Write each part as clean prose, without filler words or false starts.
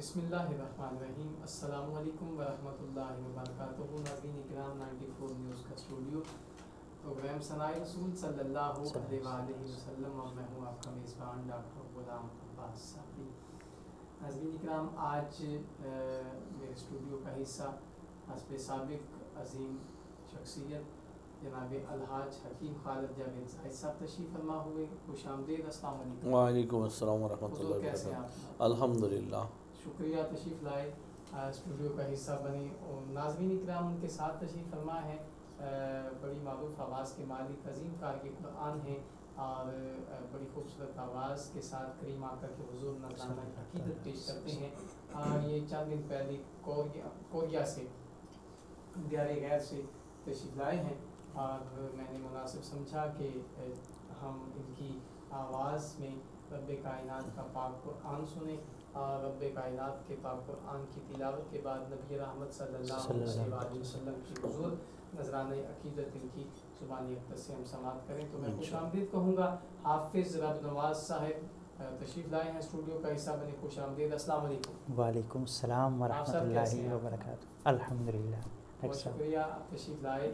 بسم اللہ الرحمن الرحیم. السلام علیکم ورحمۃ اللہ وبرکاتہ. ناظرین کرام، 94 نیوز کا اسٹوڈیو، پروگرام ثنائے رسول صلی اللہ علیہ وآلہ وسلم، اور میں ہوں آپ کا میزبان ڈاکٹر غلام عباس صاحبی. ناظرین کرام، آج میرے اسٹوڈیو کا حصہ حسب سابق عظیم شخصیت جناب الحاج حکیم خالد جاوید زاہد صاحب تشریف فرما ہوئے. خوش آمدید. السلام علیکم. وعلیکم السلام ورحمۃ اللہ کیسے ہیں وبرکاتہ. آپ؟ الحمدللہ. شکریہ تشریف لائے، اسٹوڈیو کا حصہ بنے. اور ناظرین کرام، ان کے ساتھ تشریف فرما ہے بڑی معروف آواز کے مالک، عظیم کار قرآن ہیں، اور بڑی خوبصورت آواز کے ساتھ کریم آقا کے حضور نذرانہ عقیدت پیش کرتے ہیں. یہ چند دن پہلے کوریا سے، دیار غیر سے تشریف لائے ہیں، اور میں نے مناسب سمجھا کہ ہم ان کی آواز میں رب کائنات کا پاک قرآن سنیں. رب کائنات کے پاک قرآن کی تلاوت کے بعد نبی رحمت صلی اللہ علیہ وسلم کی حضور نذرانہ عقیدت ان کی زبانی اقدس سے ہم سماعت کریں. تو میں خوش آمدید کہوں گا. حافظ رب نواز صاحب تشریف لائے ہیں، اسٹوڈیو کا حصہ بنے. خوش آمدید. السلام علیکم. وعلیکم السلام ورحمۃ اللہ وبرکاتہ. الحمدللہ. بہت شکریہ، تشریف لائے.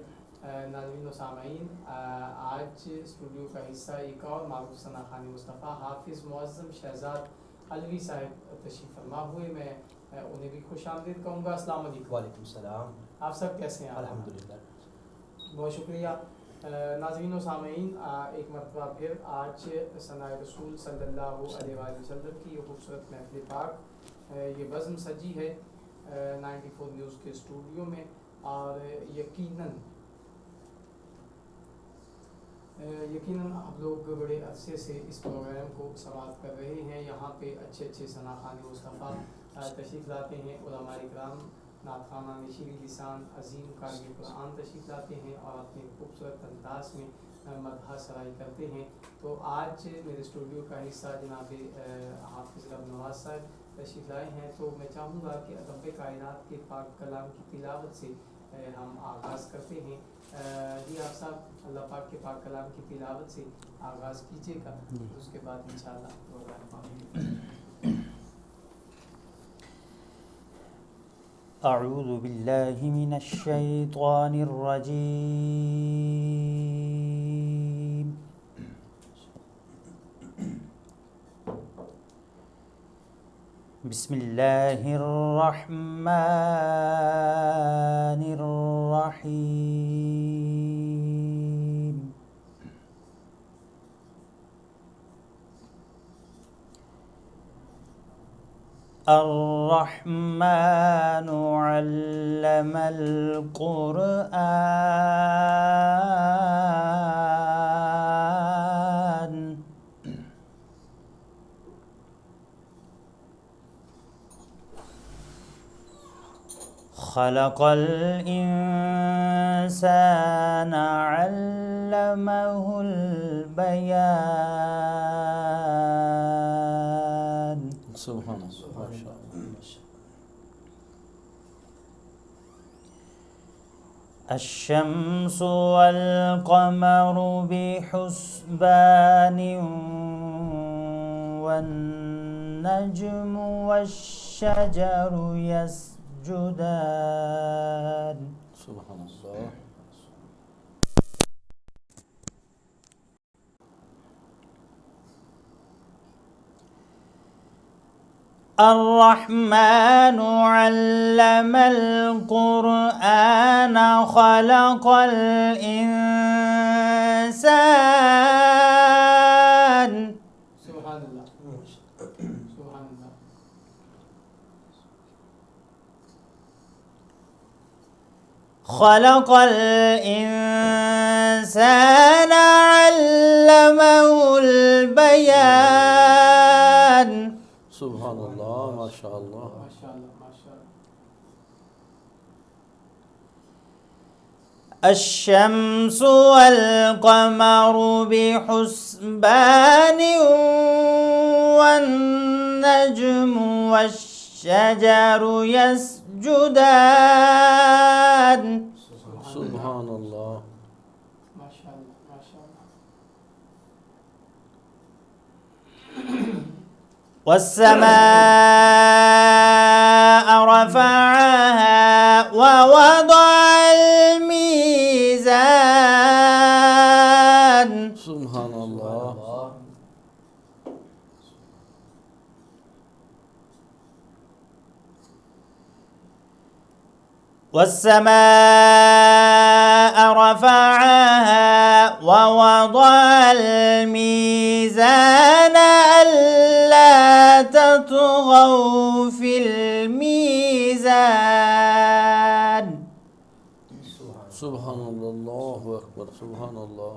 ناظرین و سامعین، آج اسٹوڈیو کا حصہ ایک اور معروف ثنا خوان مصطفیٰ حافظ معظم شہزاد علوی صاحب تشریف فرما ہوئے. میں انہیں بھی خوش آمدید کہوں گا. السلام علیکم. وعلیکم السلام. آپ سب کیسے ہیں؟ الحمدللہ. بہت شکریہ. ناظرین و سامعین، ایک مرتبہ پھر آج ثنائے رسول صلی اللہ علیہ وآلہ وسلم کی یہ خوبصورت محفل پاک، یہ بزم سجی ہے 94 نیوز کے اسٹوڈیو میں. اور یقیناً ہم لوگ بڑے عرصے سے اس پروگرام کو سماعت کر رہے ہیں. یہاں پہ اچھے اچھے ثنا خوان مصطفیٰ تشریف لاتے ہیں. علماء کرام، نعت خوانان شیریں لسان، عظیم قاری قرآن تشریف لاتے ہیں اور اپنے خوبصورت انداز میں مدح سرائی کرتے ہیں. تو آج میرے اسٹوڈیو کا حصہ جناب حافظ رب نواز صاحب تشریف لائے ہیں. تو میں چاہوں گا کہ رب کائنات کے پاک کلام کی تلاوت سے ہم آغاز کرتے ہیں. جی آپ صاحب، اللہ پاک کے پاک کلام کی تلاوت سے آغاز کیجیے گا، اس کے بعد انشاءاللہ پروگرام. اعوذ باللہ من الشیطان الرجیم. بسم اللہ الرحمن الرحیم. الرحمن علم القرآن خلق الإنسان علمه البيان. سبحان اللہ. ماشاء اللہ. الشمس والقمر بحسبان والنجم والشجر يسجدان. سبحان اللہ. الرحمن علم القرآن خلق الإنسان. سبحان اللہ. سبحان اللہ. خلق الإنسان علمه البيان. سبحان اللہ. ماشاء اللہ. ماشاء اللہ. ماشاء اللہ. الشمس والقمر بحسبان والنجم والشجر يسجدان. سبحان اللہ. ماشاء اللہ. ماشاء اللہ. والسماء والسماء رفعها ووضع الميزان ألا تطغوا في الميزان. سبحان اللہ، اللہ اکبر، سبحان اللہ.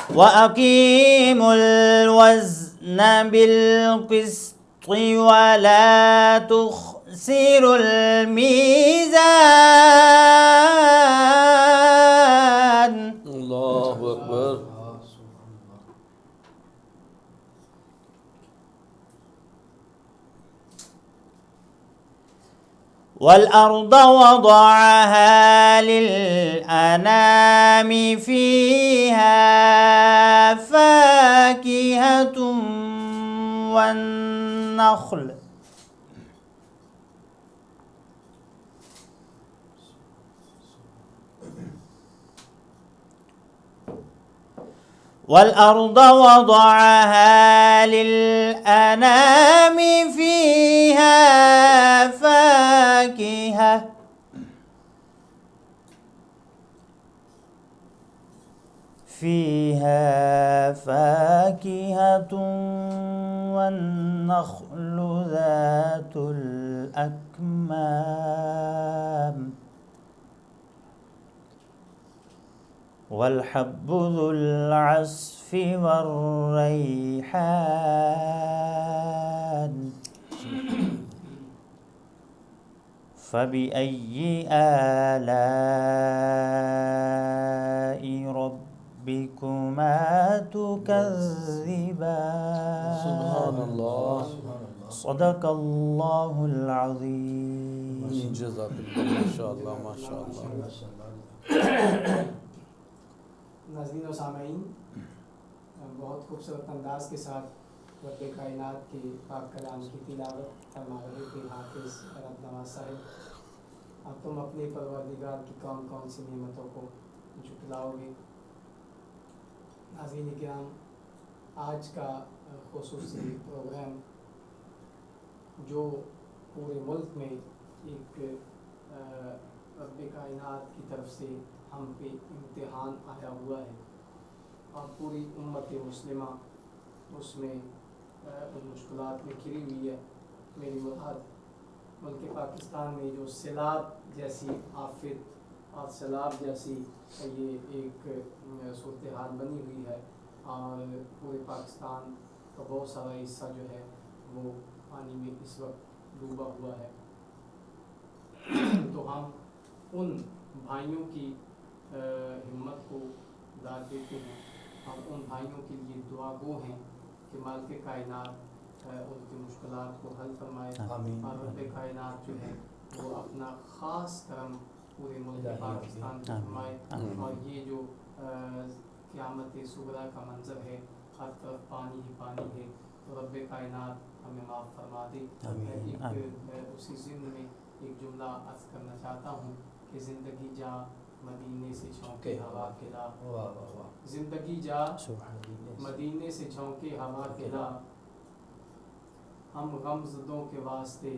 وَأَقِيمُوا الْوَزْنَ بِالْقِسْطِ وَلَا تُخْسِرُوا الْمِيزَانَ. اللہ اکبر. وَالْأَرْضَ وَضَعَهَا لِلْأَنَامِ فِيهَا فَاكِهَةٌ وَالنَّخْلُ وَالْأَرْضَ وَضَعَهَا لِلْأَنَامِ فِيهَا فَاكِهَةٌ وَالنَّخْلُ ذَاتُ الْأَكْمَامِ وَالْحَبُّ ذُو الْعَصْفِ وَالرَّيْحَانُ. فَبِأَيِّ آلَاءِ رَبِّكُمَا تُكَذِّبَانِ. سبحان اللہ. صدق اللہ العظیم. جزاک اللہ، ماشاء اللہ، ماشاء اللہ. ناظرین و سامعین، بہت خوبصورت انداز کے ساتھ رب کائنات کے پاک کلام کی تلاوت فرما رہے تھے حافظ رب نواز صاحب. اب تم اپنے پروردگار کی کون کون سی نعمتوں کو جھٹلاؤ گے؟ ناظرین کرام، آج کا خصوصی پروگرام جو پورے ملک میں ایک رب کائنات کی طرف سے ہم پہ امتحان آیا ہوا ہے اور پوری امت مسلمہ اس میں ان مشکلات میں گھری ہوئی ہے. میری مراد ملک پاکستان میں جو سیلاب جیسی آفت اور سیلاب جیسی یہ ایک صورتحال بنی ہوئی ہے اور پورے پاکستان کا بہت سارا حصہ جو ہے وہ پانی میں اس وقت ڈوبا ہوا ہے. تو ہم ان بھائیوں کی ہمت کو داد دیتے ہیں، ہم ان بھائیوں کے لیے دعا گو ہیں کہ مالک کائنات ان کی مشکلات کو حل فرمائے اور رب کائنات جو ہے وہ اپنا خاص کرم پورے ملک پاکستان کو فرمائے. اور یہ جو قیامت صغریٰ کا منظر ہے، ہر طرف پانی ہی پانی ہے، تو رب کائنات ہمیں معاف فرما دے. اسی ضمن میں ایک جملہ عرض کرنا چاہتا ہوں کہ زندگی جا مدینے سے چھونکے ہوا کھلا، زندگی جا مدینے سے چھونکے ہوا کھلا، ہم غم زدوں کے واسطے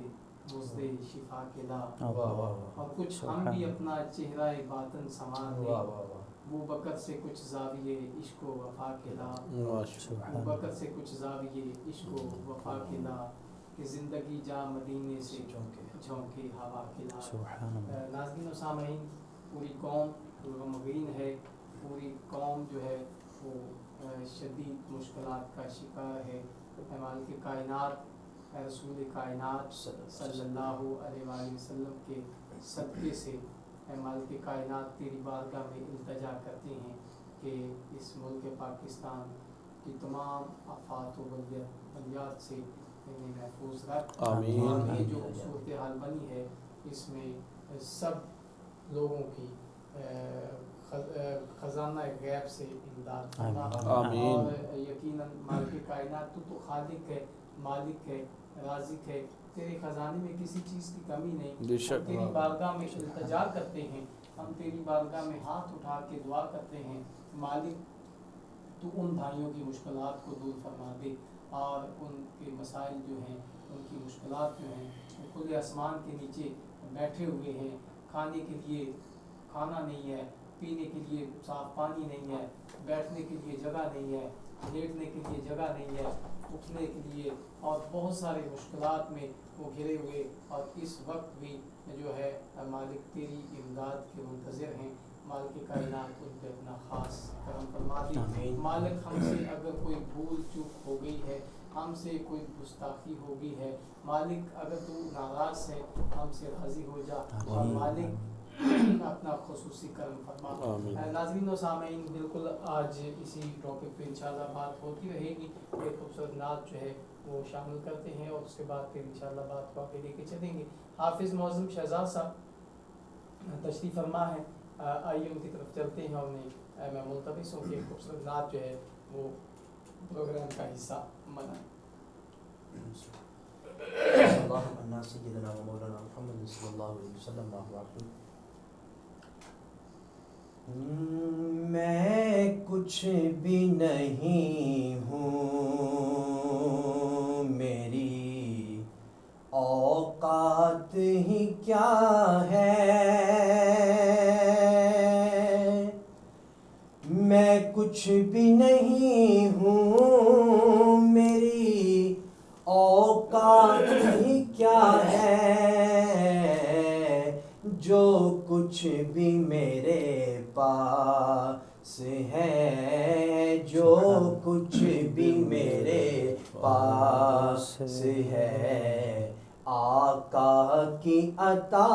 مزدے شفا کھلا. اور کچھ ہم بھی اپنا چہرہ باطن سنوار لیں، ابو بکر سے کچھ زاویے عشق و وفا کھلا، ابو بکر سے کچھ زاویے عشق و وفا کھلا، کہ زندگی جا مدینے سے چھونکے ہوا کھلا. ناظرین و سامعین، پوری قوم غمگین ہے، پوری قوم جو ہے وہ شدید مشکلات کا شکار ہے. مالک کائنات، رسول کائنات صلی اللہ علیہ وآلہ وسلم کے صدقے سے مالک کائنات تیری بارگاہ میں التجا کرتے ہیں کہ اس ملک پاکستان کی تمام آفات و بلیات سے انہیں محفوظ رکھ. اور یہ جو صورتحال بنی ہے اس میں سب لوگوں کی خزانہ غیب سے امداد فرما. اور یقیناً مالک کائنات تو خالق ہے، مالک ہے، رازق ہے، تیرے خزانے میں کسی چیز کی کمی نہیں. ہم تیری بارگاہ میں التجا کرتے ہیں، ہم تیری بارگاہ میں ہاتھ اٹھا کے دعا کرتے ہیں، مالک تو ان بھائیوں کی مشکلات کو دور فرما دے، اور ان کے مسائل جو ہیں، ان کی مشکلات جو ہیں، وہ کھلے آسمان کے نیچے بیٹھے ہوئے ہیں، کھانے کے لیے کھانا نہیں ہے، پینے کے لیے صاف پانی نہیں ہے، بیٹھنے کے لیے جگہ نہیں ہے، لیٹنے کے لیے جگہ نہیں ہے، اٹھنے کے لیے، اور بہت سارے مشکلات میں وہ گھرے ہوئے، اور اس وقت بھی جو ہے مالک تیری امداد کے منتظر ہیں۔ مالک کائنات ان پہ اپنا خاص کرم فرما دے۔ مالک ہم سے اگر کوئی بھول چوک ہو گئی ہے، ہم سے کوئی گستاخی ہو گئی ہے، مالک اگر تو ناراض ہے ہم سے راضی ہو جا، اور مالک اپنا خصوصی کرم فرما۔ ناظرین و سامعین، بالکل آج اسی ٹاپک پہ انشاءاللہ بات ہوتی رہے گی۔ ایک خوبصورت نعت جو ہے وہ شامل کرتے ہیں، اور اس کے بعد پھر انشاءاللہ بات کو آگے لے کے چلیں گے۔ حافظ معظم شہزاد صاحب تشریف فرما ہے، آئیے ان کی طرف چلتے ہیں، اور میں ملتمس ہوں کہ ایک خوبصورت نعت جو ہے وہ پروگرام کا حصہ بنائیں۔ اللہ سیدنا و مولانا محمد صلی اللہ علیہ وسلم۔ میں کچھ بھی نہیں ہوں، میری اوقات ہی کیا ہے، میں کچھ بھی نہیں ہوں، میری اوقات ہی کیا ہے، جو کچھ بھی میرے پاس ہے، جو کچھ بھی میرے پاس ہے، آقا کی عطا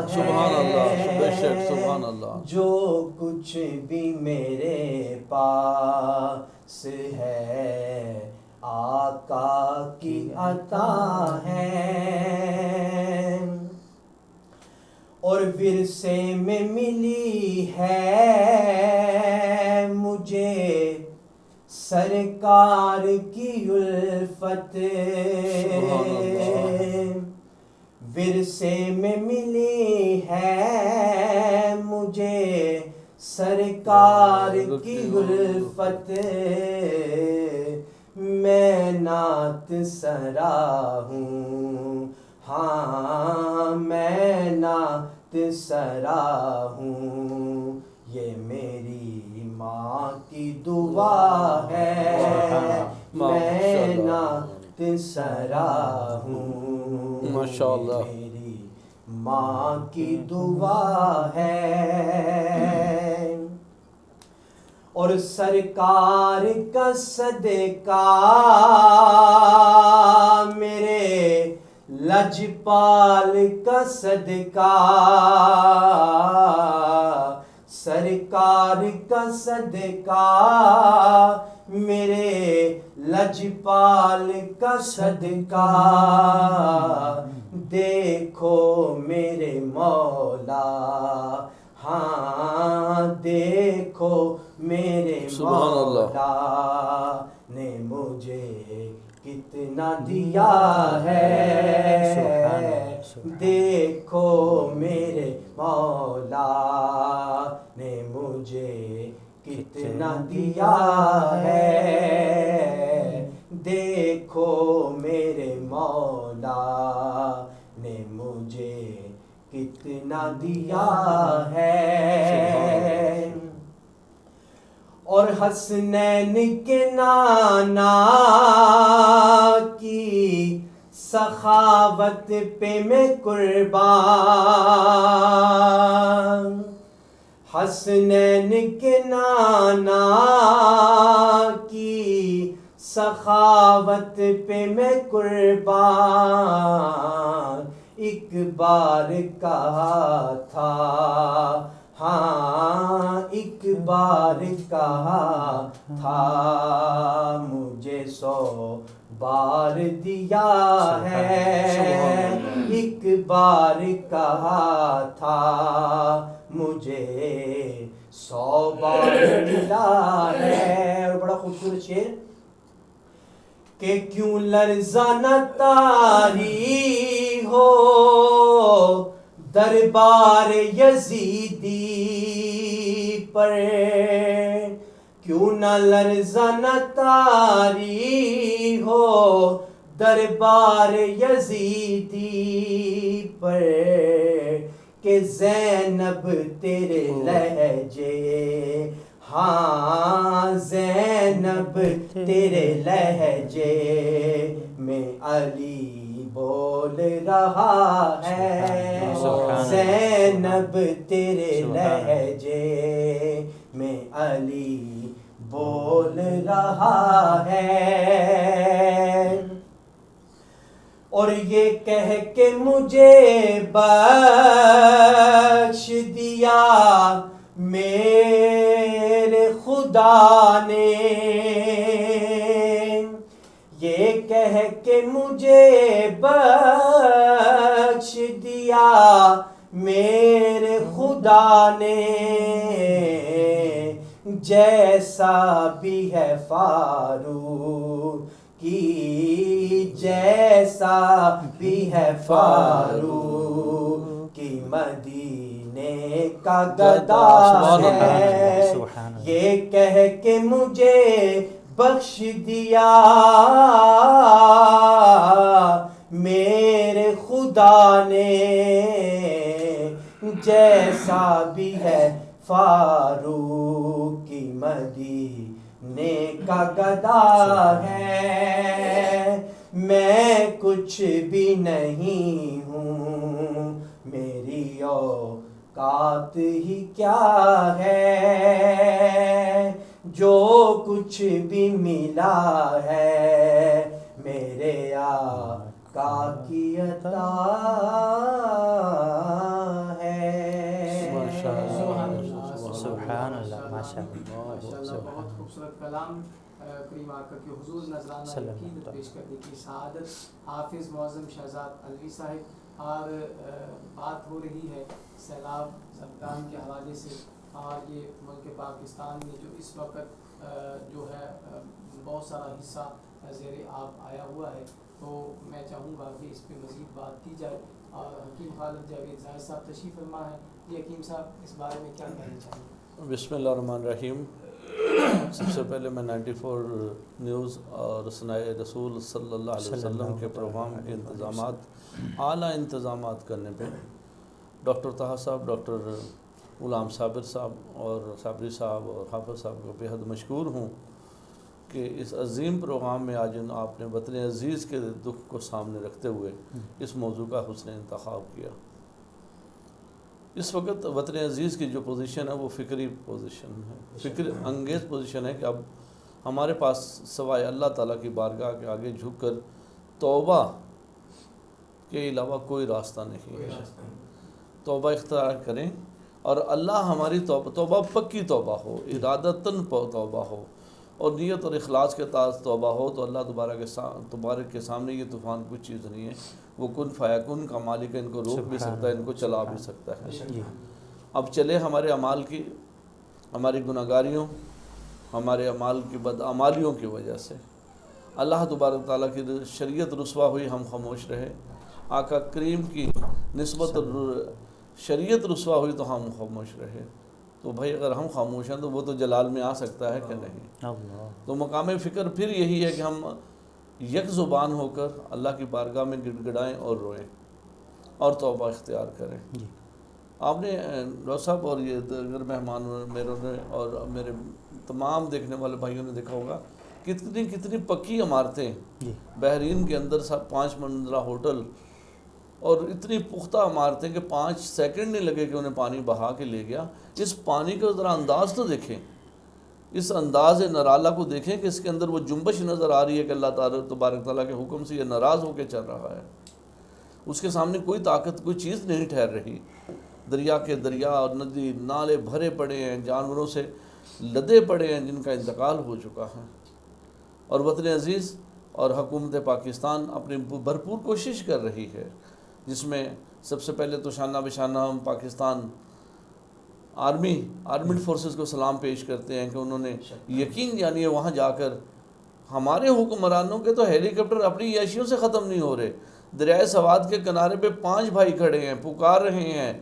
ہے۔ سبحان اللہ، بے شک سبحان اللہ۔ جو کچھ بھی میرے پاس ہے، آقا کی عطا ہے، اور ورثے میں ملی ہے مجھے سرکار کی الفت، ورثے میں ملی ہے مجھے سرکار کی الفت، میں نعت سرا ہوں، ہاں میں نعت سرا ہوں، یہ میری ماں کی دعا ہے، میں نعت سرا ہوں، ماشاءاللہ، میری ماں کی دعا ہے، اور سرکار کا صدقہ میرے لجپال کا صدقہ، سرکار کا صدقہ میرے لجپال کا صدقہ، دیکھو میرے مولا، ہاں دیکھو میرے مولا نے مجھے کتنا دیا ہے، دیکھو میرے مولا نے مجھے کتنا دیا ہے، دیکھو میرے مولا نے مجھے کتنا دیا ہے، اور حسنین کے نانا کی سخاوت پہ میں قربان، حسنین کے نانا کی سخاوت پہ میں قربان، ایک بار کہا تھا، ہاں ایک بار کہا تھا، مجھے 100 بار دیا ہے، ایک بار کہا تھا مجھے 100 بار ملا ہے، اور بڑا خوبصورت شعر، کہ کیوں لرزہ نہ طاری ہو دربار یزیدی پر، کیوں نہ لرزہ نہ تاری ہو دربار یزیدی پر کہ زینب تیرے لہجے، ہاں زینب تیرے لہجے میں علی بول رہا ہے، زینب تیرے لہجے میں علی بول رہا ہے، اور یہ کہہ کے مجھے بخش دیا میرے خدا نے، یہ کہہ کے مجھے بخش دیا میرے خدا نے، جیسا بھی ہے فاروق کی، جیسا بھی ہے فاروق کی مدینے کا گدا ہے، یہ کہہ کے مجھے بخش دیا میرے خدا نے، جیسا بھی ہے فاروق کی مدینے کا گدا ہے، میں کچھ بھی نہیں ہوں، میری اوقات ہی کیا ہے، جو کچھ بھی ملا ہے میرے آقا کی عطا ہے۔ سبحان اللہ، ماشاء اللہ، ماشاءاللہ، بہت خوبصورت کلام کریم آقا کے حضور نذرانہ صلی اللہ عقیدت علیہ پیش کرنے کی سعادت حافظ معظم شہزاد علوی صاحب۔ اور بات ہو رہی ہے سیلاب زبدان کے حوالے سے، اور یہ ملک پاکستان میں جو اس وقت جو ہے بہت سارا حصہ زیر آب آیا ہوا ہے، تو میں چاہوں گا کہ اس پہ مزید بات کی جائے، اور حکیم خالد جاوید زاہد صاحب تشریف فرما ہے۔ جی حکیم صاحب، اس بارے میں کیا کہنا چاہیں گے؟ بسم اللہ الرحمن الرحیم۔ سب سے پہلے میں 94 نیوز اور ثنائے رسول صلی اللہ علیہ وسلم کے پروگرام کے انتظامات، اعلیٰ انتظامات کرنے پہ ڈاکٹر طاہر صاحب، ڈاکٹر غلام صابر صاحب اور صابری صاحب اور حافظ صاحب کو بے حد مشکور ہوں کہ اس عظیم پروگرام میں آج آپ نے وطن عزیز کے دکھ کو سامنے رکھتے ہوئے اس موضوع کا حسن انتخاب کیا۔ اس وقت وطن عزیز کی جو پوزیشن ہے وہ فکری پوزیشن ہے، فکر انگیز پوزیشن ہے کہ اب ہمارے پاس سوائے اللہ تعالیٰ کی بارگاہ کے آگے جھک کر توبہ کے علاوہ کوئی راستہ نہیں ہے۔ توبہ اختیار کریں، اور اللہ ہماری توبہ پکی توبہ ہو، ارادتاً توبہ ہو، اور نیت اور اخلاص کے ساتھ توبہ ہو، تو اللہ تبارک کے سامنے یہ طوفان کچھ چیز نہیں ہے۔ وہ کن فیکن کا مالک ہے، ان کو روک بھی سکتا ہے، ان کو چلا بھی سکتا ہے۔ اب چلے ہمارے اعمال کی، ہماری گناہگاریوں، ہمارے اعمال کی بدعمالیوں کی وجہ سے اللہ تبارک تعالیٰ کی شریعت رسوا ہوئی، ہم خاموش رہے، آقا کریم کی نسبت شریعت رسوا ہوئی تو ہم خاموش رہے۔ تو بھائی اگر ہم خاموش ہیں تو وہ تو جلال میں آ سکتا ہے کہ نہیں؟ تو مقام فکر پھر یہی ہے کہ ہم یک زبان ہو کر اللہ کی بارگاہ میں گڑ گڑائیں اور روئیں اور توبہ اختیار کریں۔ آپ نے ڈاکٹر صاحب اور یہ دیگر مہمان میروں نے اور میرے تمام دیکھنے والے بھائیوں نے دیکھا ہوگا کتنی پکی عمارتیں، بحرین کے اندر 5 منزلہ ہوٹل، اور اتنی پختہ عمارتیں کہ 5 سیکنڈ نہیں لگے کہ انہیں پانی بہا کے لے گیا۔ اس پانی کا ذرا انداز تو دیکھیں، اس انداز نرالہ کو دیکھیں کہ اس کے اندر وہ جنبش نظر آ رہی ہے کہ اللہ تعالیٰ تبارک تعالیٰ کے حکم سے یہ ناراض ہو کے چل رہا ہے۔ اس کے سامنے کوئی طاقت، کوئی چیز نہیں ٹھہر رہی۔ دریا کے دریا اور ندی نالے بھرے پڑے ہیں، جانوروں سے لدے پڑے ہیں جن کا انتقال ہو چکا ہے۔ اور وطن عزیز اور حکومت پاکستان اپنی بھرپور کوشش کر رہی ہے، جس میں سب سے پہلے تو شانہ بشانہ ہم پاکستان آرمیڈ فورسز کو سلام پیش کرتے ہیں کہ انہوں نے یقین جانی ہے وہاں جا کر ہمارے حکمرانوں کے تو ہیلی کاپٹر اپنی عیاشیوں سے ختم نہیں ہو رہے۔ دریائے سوات کے کنارے پہ 5 بھائی کھڑے ہیں، پکار رہے ہیں۔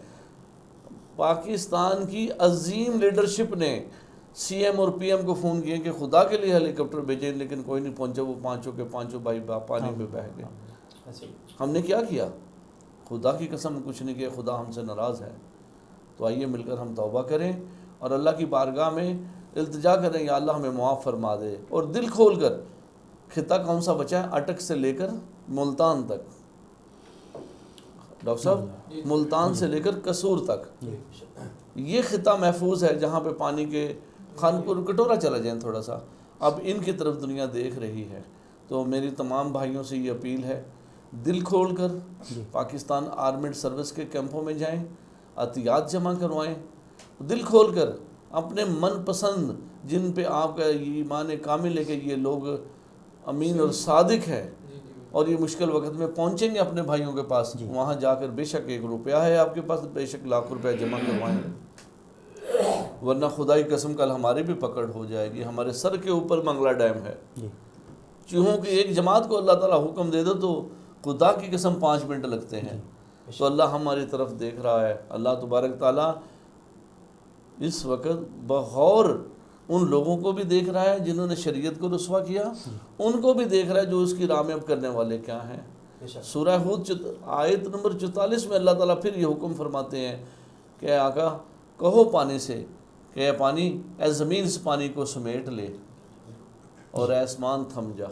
پاکستان کی عظیم لیڈرشپ نے سی ایم اور پی ایم کو فون کیے کہ خدا کے لیے ہیلی کاپٹر بھیجیں، لیکن کوئی نہیں پہنچا، وہ پانچوں کے پانچوں بھائی پانی میں بہہ گئے۔ ایسے ہی ہم نے کیا کیا؟ خدا کی قسم کچھ نہیں کیا، خدا ہم سے ناراض ہے۔ تو آئیے مل کر ہم توبہ کریں اور اللہ کی بارگاہ میں التجا کریں، یا اللہ ہمیں معاف فرما دے، اور دل کھول کر۔ خطہ کون سا بچا ہے؟ اٹک سے لے کر ملتان تک، ڈاکٹر صاحب ملتان سے لے کر قصور تک، یہ خطہ محفوظ ہے جہاں پہ پانی کے خانپور کٹورا چلا جائیں تھوڑا سا، اب ان کی طرف دنیا دیکھ رہی ہے۔ تو میری تمام بھائیوں سے یہ اپیل ہے، دل کھول کر پاکستان آرمڈ سروس کے کیمپوں میں جائیں، عطیات جمع کروائیں، دل کھول کر اپنے من پسند جن پہ آپ کا ایمان کامل ہے کہ یہ لوگ امین اور صادق ہے اور یہ مشکل وقت میں پہنچیں گے اپنے بھائیوں کے پاس، وہاں جا کر بے شک 1 روپیہ ہے آپ کے پاس، بے شک لاکھ روپیہ جمع کروائیں، ورنہ خدا کی قسم کل ہماری بھی پکڑ ہو جائے گی۔ ہمارے سر کے اوپر منگلہ ڈیم ہے، چوہوں کی ایک جماعت کو اللہ تعالیٰ حکم دے دو تو خدا کی قسم 5 منٹ لگتے ہیں۔ تو اللہ ہماری طرف دیکھ رہا ہے۔ اللہ تبارک تعالیٰ اس وقت بغور ان لوگوں کو بھی دیکھ رہا ہے جنہوں نے شریعت کو رسوا کیا، ان کو بھی دیکھ رہا ہے جو اس کی راہ میں اب کرنے والے کیا ہیں۔ سورہ ہود آیت نمبر 44 میں اللہ تعالیٰ پھر یہ حکم فرماتے ہیں کہ اے آقا کہو پانی سے کہ اے پانی، اے زمین اس پانی کو سمیٹ لے اور اے آسمان تھم جا۔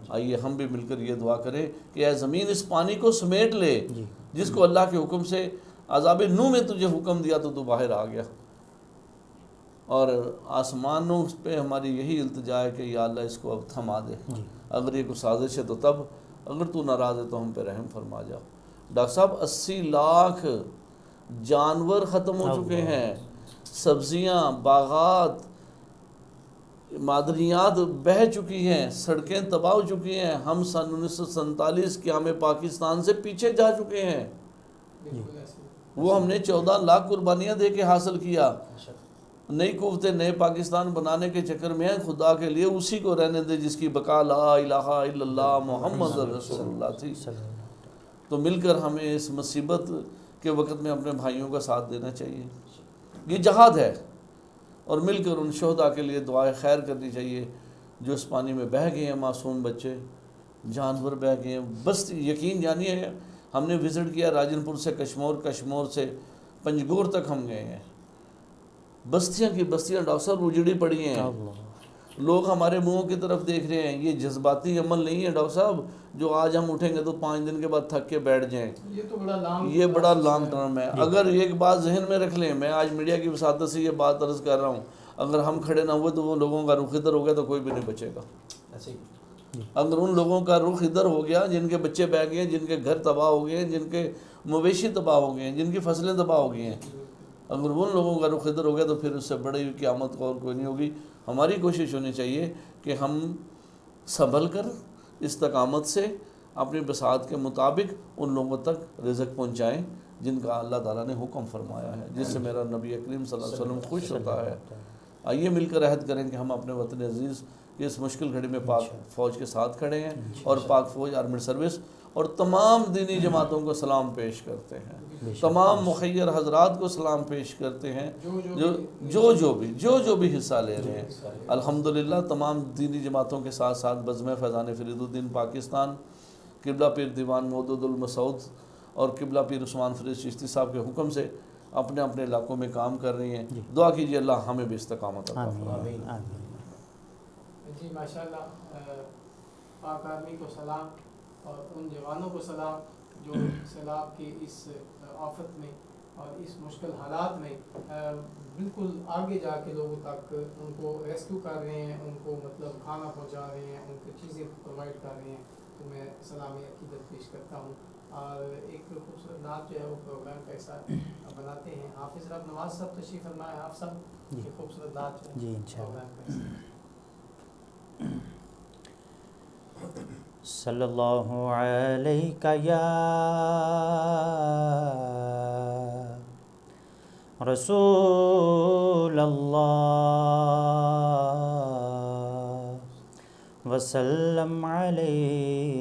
آئیے ہم بھی مل کر یہ دعا کریں کہ اے زمین اس پانی کو سمیٹ لے، جس کو اللہ کے حکم سے عذاب نوح میں تجھے حکم دیا تو باہر آ گیا، اور آسمانوں پہ ہماری یہی التجا ہے کہ یا اللہ اس کو اب تھما دے، اگر یہ کوئی سازش ہے تو تب، اگر تو ناراض ہے تو ہم پہ رحم فرما جا۔ ڈاکٹر صاحب 80 لاکھ جانور ختم ہو چکے ہیں، سبزیاں، باغات، معدنیات بہہ چکی ہیں، سڑکیں تباہ ہو چکی ہیں۔ ہم سن 1947 کے ہمیں پاکستان سے پیچھے جا چکے ہیں، وہ ہم نے 14 لاکھ قربانیاں دے کے حاصل کیا۔ نئی قوتیں نئے پاکستان بنانے کے چکر میں ہیں، خدا کے لیے اسی کو رہنے دے جس کی بقا لا الہ الا اللہ محمد رسول اللہ تھی۔ تو مل کر ہمیں اس مصیبت کے وقت میں اپنے بھائیوں کا ساتھ دینا چاہیے، یہ جہاد ہے، اور مل کر ان شہداء کے لیے دعائے خیر کرنی چاہیے جو اس پانی میں بہہ گئے ہیں، معصوم بچے، جانور بہہ گئے ہیں۔ بس یقین جانیے ہم نے وزٹ کیا راجن پور سے کشمور، کشمور سے پنجگور تک ہم گئے ہیں، بستیاں کی بستیاں ڈاکٹر صاحب اجڑی پڑی ہیں، لوگ ہمارے منہوں کی طرف دیکھ رہے ہیں۔ یہ جذباتی عمل نہیں ہے ڈاکٹر صاحب جو آج ہم اٹھیں گے تو 5 دن کے بعد تھک کے بیٹھ جائیں، یہ بڑا لانگ ٹرم ہے۔ اگر ایک بات ذہن میں رکھ لیں، میں آج میڈیا کی وساطت سے یہ بات عرض کر رہا ہوں، اگر ہم کھڑے نہ ہوئے تو وہ لوگوں کا رخ ادھر ہو گیا تو کوئی بھی نہیں بچے گا۔ اگر ان لوگوں کا رخ ادھر ہو گیا جن کے بچے بہ گئے ہیں، جن کے گھر تباہ ہو گئے ہیں، جن کے مویشی تباہ ہو گئے ہیں، جن کی فصلیں تباہ ہو گئی ہیں، اگر ان لوگوں کا رخ ادھر ہو گیا تو پھر اس سے بڑی قیامت کو اور کوئی نہیں ہوگی۔ ہماری کوشش ہونی چاہیے کہ ہم سنبھل کر استقامت سے اپنی بساط کے مطابق ان لوگوں تک رزق پہنچائیں جن کا اللہ تعالیٰ نے حکم فرمایا ہے، جس سے میرا نبی کریم صلی اللہ علیہ وسلم خوش ہوتا ہے۔ آئیے مل کر عہد کریں کہ ہم اپنے وطن عزیز کی اس مشکل گھڑی میں پاک فوج کے ساتھ کھڑے ہیں، اور پاک فوج آرمڈ سروس اور تمام دینی جماعتوں کو سلام پیش کرتے ہیں، تمام مخیر حضرات کو سلام پیش کرتے ہیں جو بھی حصہ لے رہے ہیں۔ الحمدللہ تمام دینی جماعتوں کے ساتھ ساتھ بزم فیضان فرید الدین پاکستان، قبلہ پیر دیوان مودود المسعود اور قبلہ پیر عثمان فرید چشتی صاحب کے حکم سے اپنے اپنے علاقوں میں کام کر رہی ہیں۔ دعا کیجیے اللہ ہمیں بھی استقامت عطا فرمائے۔ جی ماشاءاللہ، پاک آرمی کو سلام اور ان جوانوں کو سلام جو سیلاب کی اس آفت میں اور اس مشکل حالات میں بالکل آگے جا کے لوگوں تک ان کو ریسکیو کر رہے ہیں، ان کو مطلب کھانا پہنچا رہے ہیں، ان کو چیزیں پرووائڈ کر رہے ہیں، تو میں سلامی عقیدت پیش کرتا ہوں۔ اور ایک خوبصورت نعت جو ہے وہ پروگرام کا ایسا بناتے ہیں، حافظ رب نواز صاحب تشریف فرمائے، آپ سب ایک خوبصورت نعت جو ہے پروگرام کا ایسا۔ صلی اللہ علیہ یا رسول اللہ وسلم علیہ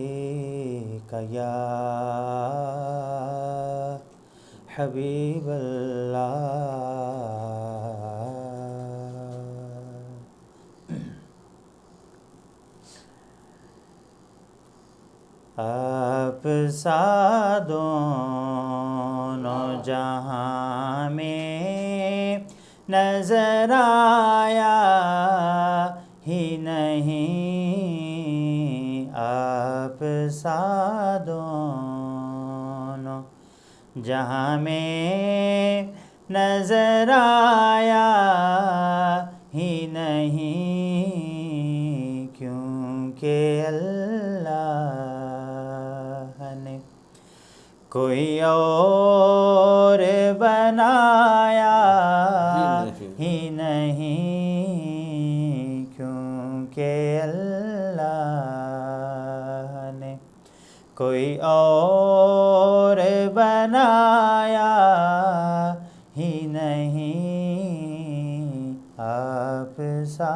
یا حبیب اللہ۔ سا دونوں جہاں میں نظر آیا ہی نہیں آپ سا دونوں جہاں میں نظر آیا ہی نہیں کیونکہ اللہ نے کوئی اور بنایا ہی نہیں کیونکہ اللہ نے کوئی اور بنایا ہی نہیں آپ سا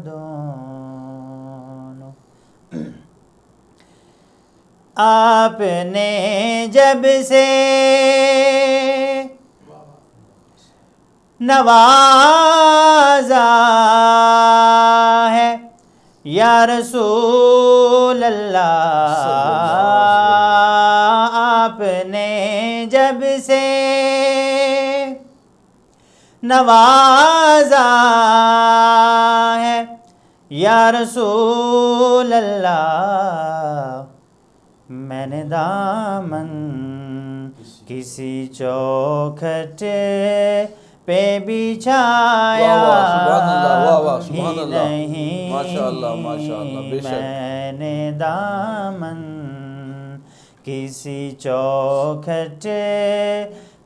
دونوں آپ نے جب سے نوازا ہے یا رسول اللہ آپ نے جب سے نوازا ہے یا رسول اللہ میں نے دامن کسی چوکھٹ پہ بچھایا ہی نہیں میں نے دامن کسی چوکھٹ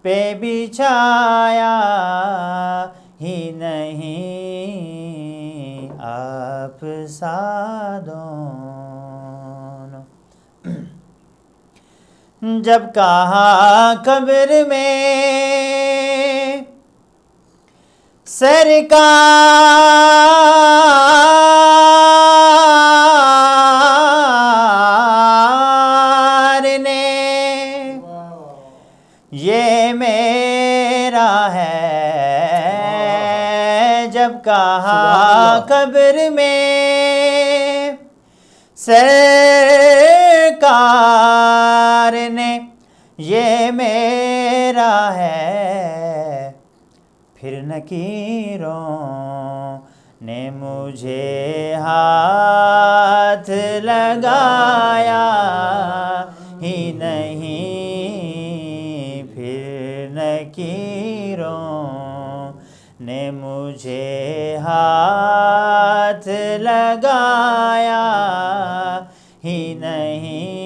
پہ بچھایا ہی نہیں آپ سا دونوں جب کہا قبر میں سرکار نے یہ میرا ہے جب کہا قبر میں سرکار نے یہ میرا ہے پھر نکیروں نے مجھے ہاتھ لگایا ہی نہیں پھر نکیروں نے مجھے ہاتھ لگایا ہی نہیں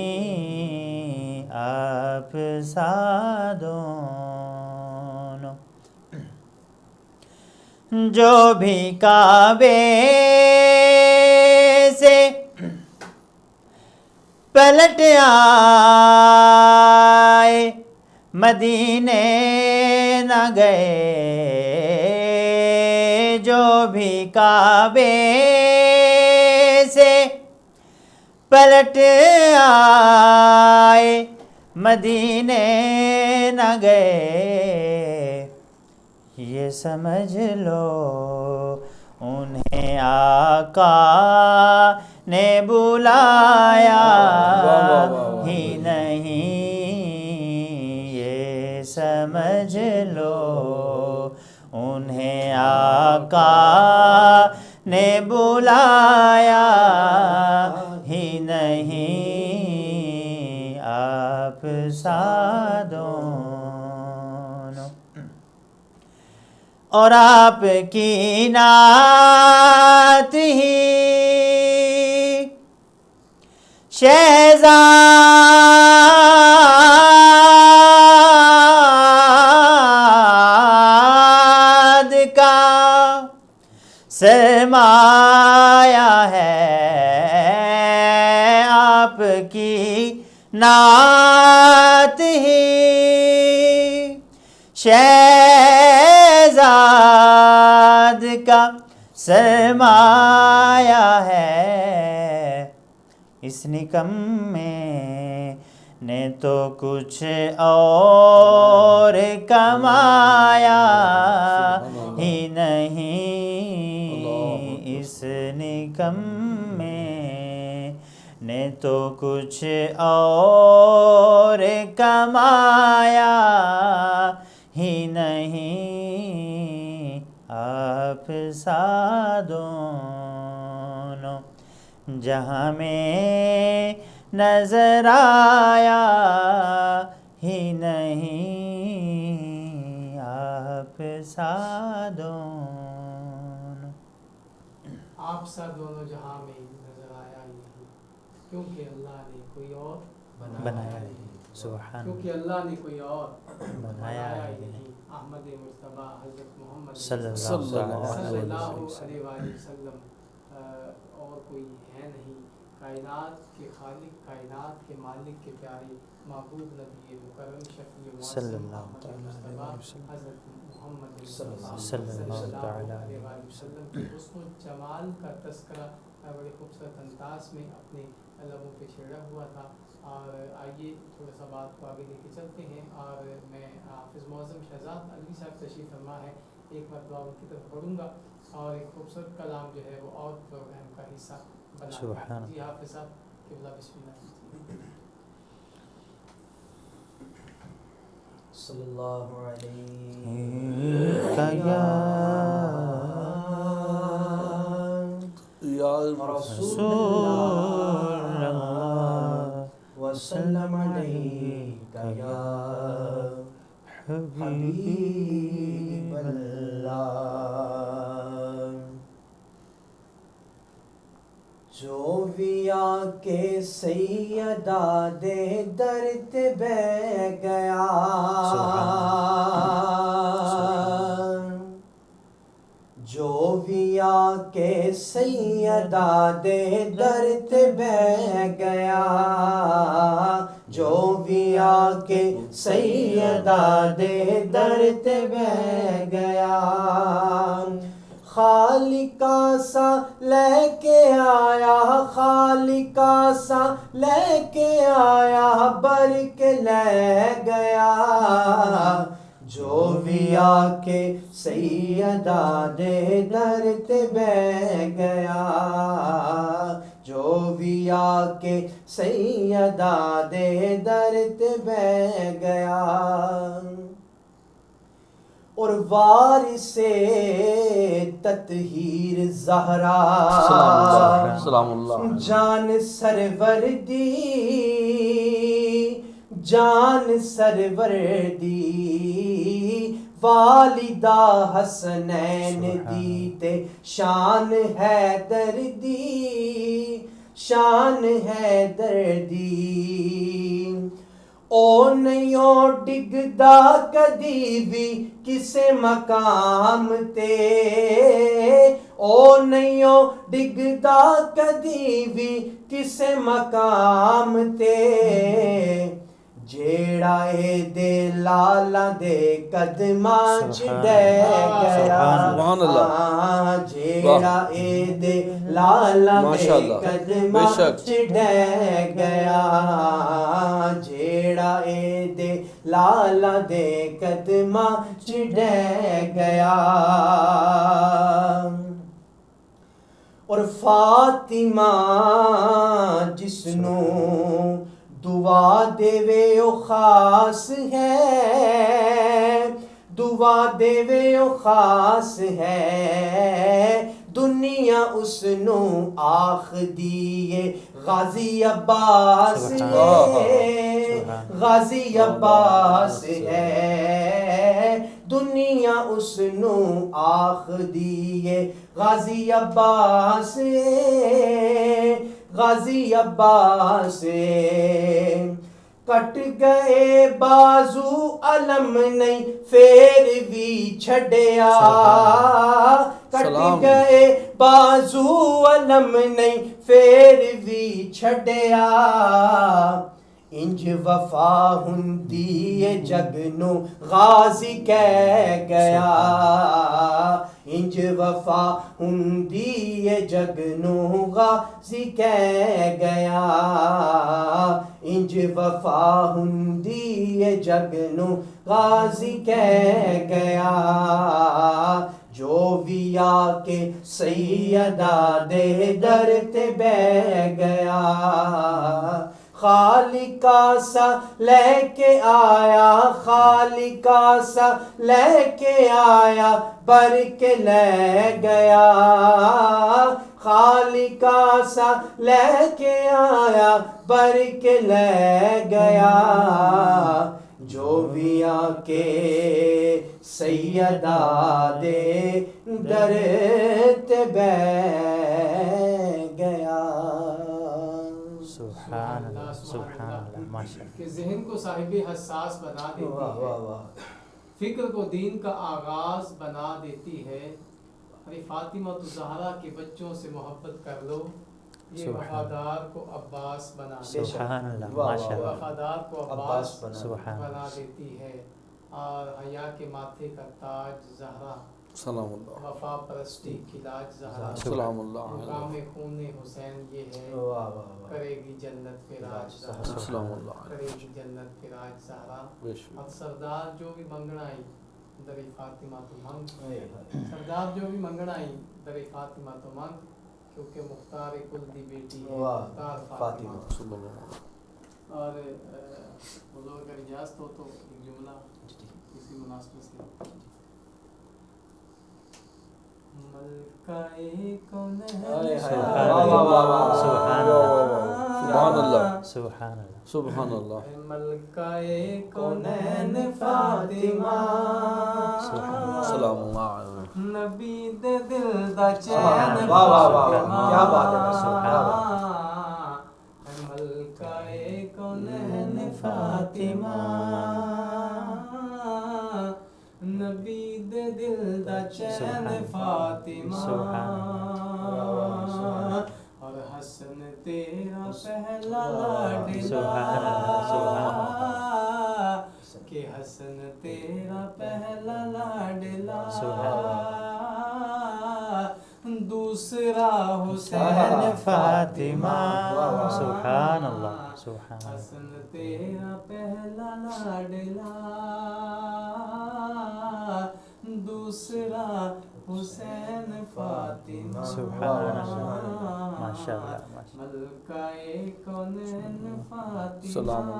آپ سا دونوں جو بھی کعبے سے پلٹ آئے مدینے نہ گئے جو بھی کعبے سے پلٹ آئے مدینے نہ گئے یہ سمجھ لو انہیں آقا نے بلایا ہی نہیں یہ سمجھ لو انہیں آقا نے بلایا ہی نہیں آپ سا دونوں اور آپ کی نعت ہی شہزاد کا سرمایہ ہے آپ کی نعت ہی شہزاد کا سرمایہ ہے اس نکمے نے تو کچھ اور کمایا ہی نہیں اس نکمے نے تو کچھ اور کمایا ہی نہیں آپ سا دونوں، جہاں میں نظر آیا ہی نہیں آپ سا دونوں۔ آپ سا دونوں جہاں میں نظر آیا ہی نہیں، کیونکہ اللہ نے کوئی اور بنایا نہیں، سبحان کیونکہ اللہ نے کوئی اور بنایا ہی ہی نہیں۔ احمد مصطفیٰ حضرت محمد صلی اللہ صلی علیہ اللہ وسلم۔ علیہ وسلم اور کوئی ہے نہیں۔ کائنات کے خالق، کائنات کے مالک کے پیارے محبوب نبی مکرم شفیع صلی معصوم اللہ احمد تعالیٰ علیہ مصطفیٰ وسلم۔ حضرت محمد صلی اللہ مصطفیٰ صلی اللہ تعالیٰ علیہ علیہ وسلم کے حسن و جمال کا تذکرہ بڑے خوبصورت انداز میں اپنے لبوں پہ چھیڑا ہوا تھا۔ اور آئیے تھوڑا سا بات کو آگے لے کے چلتے ہیں، اور میں حافظ معظم شہزاد علوی صاحب تشریف فرما ہے، ایک مرتبہ ان کی طرف پڑھوں گا اور ایک خوبصورت کلام جو ہے وہ اور پروگرام کا حصہ بنا سبحان جی حافظ صاحب قبلہ بسم اللہ صلی اللہ علیہ یا رسول اللہ وسلم علیک یا حبیب اللہ۔ جو ویا کے سیدہ دے درد بہ گیا، جو ویا کے سیدہ دے درد بہ گیا، جو ویا کے سیدہ دے درد بہ گیا، خالقہ سا لے کے آیا، خالقہ سا لے کے آیا، بر کے لے گیا، جو ویا کے سیدہ دے درد بہ گیا، جو ویا کے سیدہ دے درد بہ گیا، اور وارث تطہیر زہرا سلام اللہ جان سرور دی، جان سرور دی، والدہ حسنین دی تے شان حیدر دی، شان حیدر دی، او نہیں ڈگدا کدی بھی کسے مقام تے، او نہیں ڈگدا کدی بھی کسے مقام تے، جیڑا اے دے لالا دے قدماں چ ڈے گیا، جیڑا اے دے لالا دے قدماں چ ڈے گیا، جیڑا اے دے لالا دے قدماں چ ڈے گیا، اور فاطمہ جسنوں دعا دیوے او خاص ہے، دعا دیوے او خاص ہے، دنیا اس نو آخ دیے غازی عباس ہے، غازی عباس ہے، دنیا اس نو آخ دیے غازی عباس ہے، غازی عباس کٹ گئے بازو علم نہیں پھر بھی چھڑیا، کٹ گئے بازو علم نہیں پھر بھی چھڑیا، انج وفا ہندی جگ نو غازی کہہ گیا انج وفا ہندی جگ نو غازی کہہ گیا انج وفا ہندی جگ نو غازی کہہ گیا جو ویا کے سیدہ دے در تے بہ گیا خالقہ سا لے کے آیا خالقہ سا لے کے آیا بر کے لے گیا خالقہ سا لے کے آیا بر کے لے گیا جو بھی آ کے سیدہ دے در تے بہ گیا سبحان اللہ سبحان اللہ ماشاء اللہ کہ ذہن کو صاحب حساس بنا دیتی ہے فکر کو دین کا آغاز بنا دیتی ہے ارے فاطمہ تو زہرا کے بچوں سے محبت کر لو یہ وفادار کو عباس بنا دیتی سبحان اللہ ماشاء اللہ وفادار کو عباس سبحان بنا دیتی ہے اور حیا کے ماتھے کا تاج زہرا سلام اللہ وفا پرستی کی لاج زہرا سلام اللہ مقام خون حسین یہ ہے کرے گی جنت پہ راج زہرا سلام اللہ کرے گی جنت پہ راج زہرا بے شک اب سردار جو بھی منگنائی در فاطمہ تو منگ سردار جو بھی منگنائی در فاطمہ تو منگ کیونکہ مختار کل دی بیٹی ہے مختار فاطمہ صلی اللہ علیہ اور بزرگ اگر اجازت ہو تو ایک جملہ اسی مناسبت سے ملکہ کونین سبحان اللہ سبحان اللہ سبحان اللہ ملکہ کونین فاطمہ سلام اللہ نبی دے دل دا چین کیا بات ہے ملکہ کونین فاطمہ نبی دے دل دا چین فاطمہ اور حسن تیرا پہلا لاڈلا کہ حسن تیرا پہلا لاڈلا دوسرا حسین فاطمہ سبحان اللہ سبحان اللہ حسن تیرا پہلا لاڈلا دوسرا حسین فاطمہ سبحان اللہ ماشاء اللہ ملکہ کونین فاطمہ سلام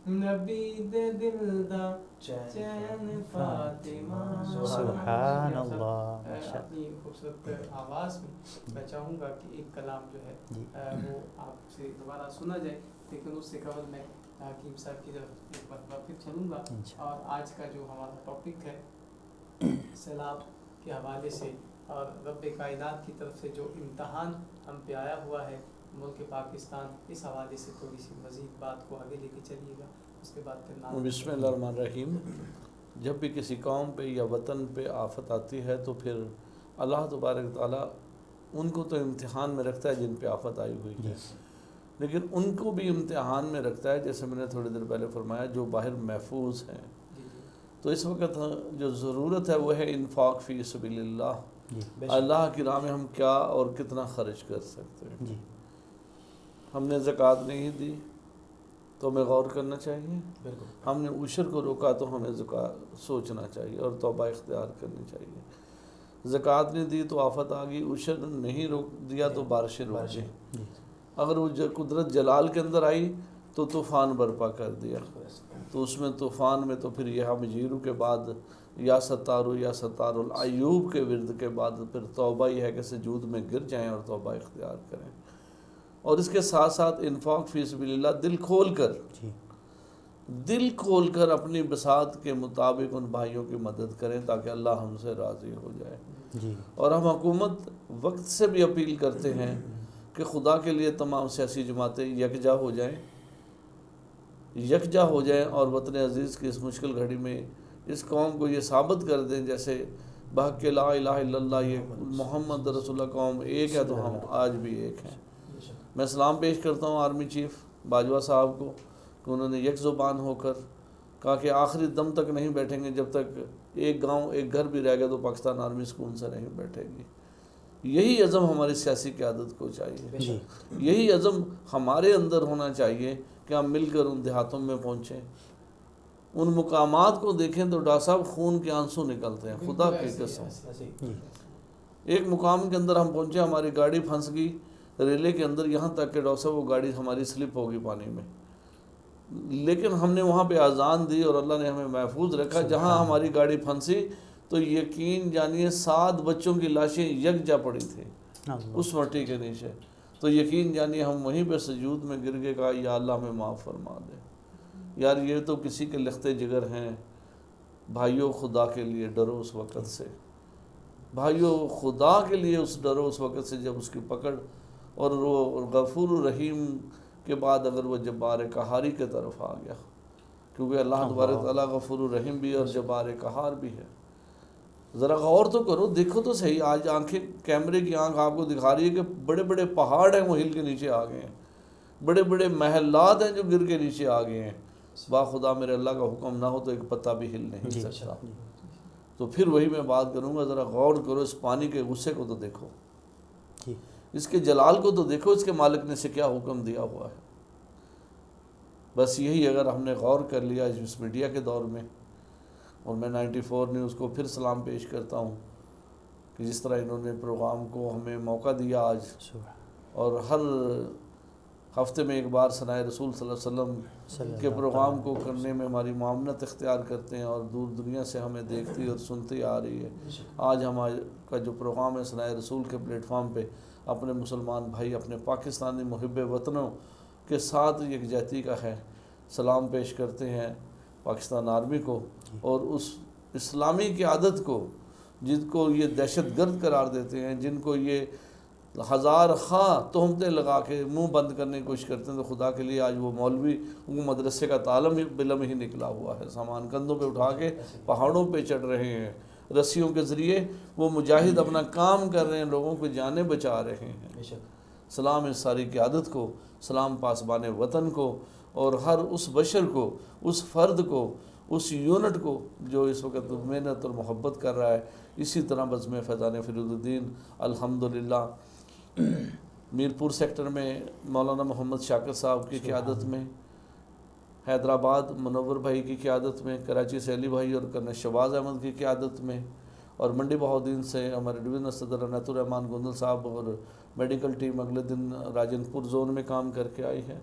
نبی دے دل دا چین فاطمہ سبحان اللہ اپنی خوبصورت آواز میں میں چاہوں گا کہ ایک کلام جو ہے وہ آپ سے دوبارہ سنا جائے لیکن اس سے قبل میں حکیم صاحب کی طرف ایک مرتبہ پھر چلوں گا اور آج کا جو ہمارا ٹاپک ہے سیلاب کے حوالے سے اور رب کائنات کی طرف سے جو امتحان ہم پہ آیا ہوا ہے ملک پاکستان اس حوالے سے تھوڑی سی مزید بات کو آگے لے کے چلیے گا اس کے بعد پھر بسم اللہ الرحمن الرحیم جب بھی کسی قوم پہ یا وطن پہ آفت آتی ہے تو پھر اللہ تبارک تعالیٰ ان کو تو امتحان میں رکھتا ہے جن پہ آفت آئی ہوئی ہے لیکن ان کو بھی امتحان میں رکھتا ہے جیسے میں نے تھوڑی دیر پہلے فرمایا جو باہر محفوظ ہیں تو اس وقت جو ضرورت ہے وہ ہے انفاق فی سبیل اللہ اللہ کی راہ میں ہم کیا اور کتنا خرچ کر سکتے ہیں ہم نے زکوٰۃ نہیں دی تو ہمیں غور کرنا چاہیے ہم نے عشر کو روکا تو ہمیں سوچنا چاہیے اور توبہ اختیار کرنی چاہیے زکوٰۃ نہیں دی تو آفت آ گئی عشر نہیں روک دیا تو بارشیں روک گئی اگر وہ قدرت جلال کے اندر آئی تو طوفان برپا کر دیا تو اس میں طوفان میں تو پھر یہ ہم جیرو کے بعد یا ستارو یا ستار الایوب کے ورد کے بعد پھر توبہ یہ ہے کہ سجود میں گر جائیں اور توبہ اختیار کریں اور اس کے ساتھ ساتھ انفاق فی سبیل اللہ دل کھول کر اپنی بساط کے مطابق ان بھائیوں کی مدد کریں تاکہ اللہ ہم سے راضی ہو جائے اور ہم حکومت وقت سے بھی اپیل کرتے ہیں کہ خدا کے لیے تمام سیاسی جماعتیں یکجا ہو جائیں اور وطن عزیز کی اس مشکل گھڑی میں اس قوم کو یہ ثابت کر دیں جیسے بحق لا الہ الا اللہ یہ محمد رسول اللہ قوم ایک ہے تو ہم آج بھی ایک ہیں میں سلام پیش کرتا ہوں آرمی چیف باجوہ صاحب کو کہ انہوں نے یک زبان ہو کر کہا کہ آخری دم تک نہیں بیٹھیں گے جب تک ایک گاؤں ایک گھر بھی رہ گیا تو پاکستان آرمی سکون سے نہیں بیٹھے گی۔ یہی عزم ہماری سیاسی قیادت کو چاہیے، یہی عزم ہمارے اندر ہونا چاہیے کہ ہم مل کر ان دیہاتوں میں پہنچیں، ان مقامات کو دیکھیں تو ڈاکٹر صاحب خون کے آنسو نکلتے ہیں، خدا کی قسم۔ ایک مقام کے اندر ہم پہنچے، ہماری گاڑی پھنس گئی ریلے کے اندر، یہاں تک کہ ڈاکٹر صاحب وہ گاڑی ہماری سلپ ہوگی پانی میں، لیکن ہم نے وہاں پہ اذان دی اور اللہ نے ہمیں محفوظ رکھا۔ جہاں ہماری گاڑی پھنسی تو یقین جانیے 7 بچوں کی لاشیں یکجا پڑی تھی اس مٹی کے نیچے، تو یقین جانیے ہم وہیں پہ سجود میں گر کے کہا یا اللہ ہمیں معاف فرما دے۔ یار یہ تو کسی کے لختے جگر ہیں، بھائیوں خدا کے لیے ڈرو اس وقت سے، بھائیوں خدا کے لیے اس ڈرو اس وقت سے جب اس کی پکڑ، اور وہ غفور الرحیم کے بعد اگر وہ جبار قہاری کے طرف آ گیا، کیونکہ اللہ تبارک تعالیٰ غفور الرحیم بھی اور جبار قہار بھی ہے۔ ذرا غور تو کرو، دیکھو تو صحیح، آج آنکھیں کیمرے کی آنکھ آپ کو دکھا رہی ہے کہ بڑے بڑے پہاڑ ہیں وہ ہل کے نیچے آ گئے ہیں، بڑے بڑے محلات ہیں جو گر کے نیچے آ گئے ہیں، با خدا میرے اللہ کا حکم نہ ہو تو ایک پتہ بھی ہل نہیں سکتا۔ تو پھر وہی میں بات کروں گا، ذرا غور کرو، اس پانی کے غصے کو تو دیکھو، اس کے جلال کو تو دیکھو، اس کے مالک نے سے کیا حکم دیا ہوا ہے۔ بس یہی اگر ہم نے غور کر لیا اس میڈیا کے دور میں، اور میں 94 نیوز کو پھر سلام پیش کرتا ہوں کہ جس طرح انہوں نے پروگرام کو ہمیں موقع دیا آج، اور ہر ہفتے میں ایک بار ثنائے رسول صلی اللہ علیہ وسلم کے پروگرام کو کرنے میں ہماری معاونت اختیار کرتے ہیں، اور دور دنیا سے ہمیں دیکھتی اور سنتی آ رہی ہے۔ آج ہمارا جو پروگرام ہے ثنائے رسول کے پلیٹ فارم پہ اپنے مسلمان بھائی، اپنے پاکستانی محب وطنوں کے ساتھ یکجہتی کا ہے، سلام پیش کرتے ہیں پاکستان آرمی کو اور اس اسلامی قیادت کو جن کو یہ دہشت گرد قرار دیتے ہیں، جن کو یہ ہزار خواہ تہمتیں لگا کے منہ بند کرنے کی کوشش کرتے ہیں، تو خدا کے لیے آج وہ مولوی وہ مدرسے کا تعلم علم ہی نکلا ہوا ہے، سامان کندھوں پہ اٹھا کے پہاڑوں پہ چڑھ رہے ہیں، رسیوں کے ذریعے وہ مجاہد اپنا کام کر رہے ہیں، لوگوں کو جانیں بچا رہے ہیں۔ سلام اس ساری قیادت کو، سلام پاسبان وطن کو، اور ہر اس بشر کو، اس فرد کو، اس یونٹ کو جو اس وقت محنت اور محبت کر رہا ہے۔ اسی طرح بزم فیضان فرید الدین الحمدللہ میرپور سیکٹر میں مولانا محمد شاکر صاحب کی قیادت میں، حیدرآباد منور بھائی کی قیادت میں، کراچی سے علی بھائی اور کرنل شہباز احمد کی قیادت میں، اور منڈی بہاؤدین سے ہمارے ڈویژنل صدر عنایت الرحمان گوندل صاحب اور میڈیکل ٹیم اگلے دن راجن پور زون میں کام کر کے آئی ہے۔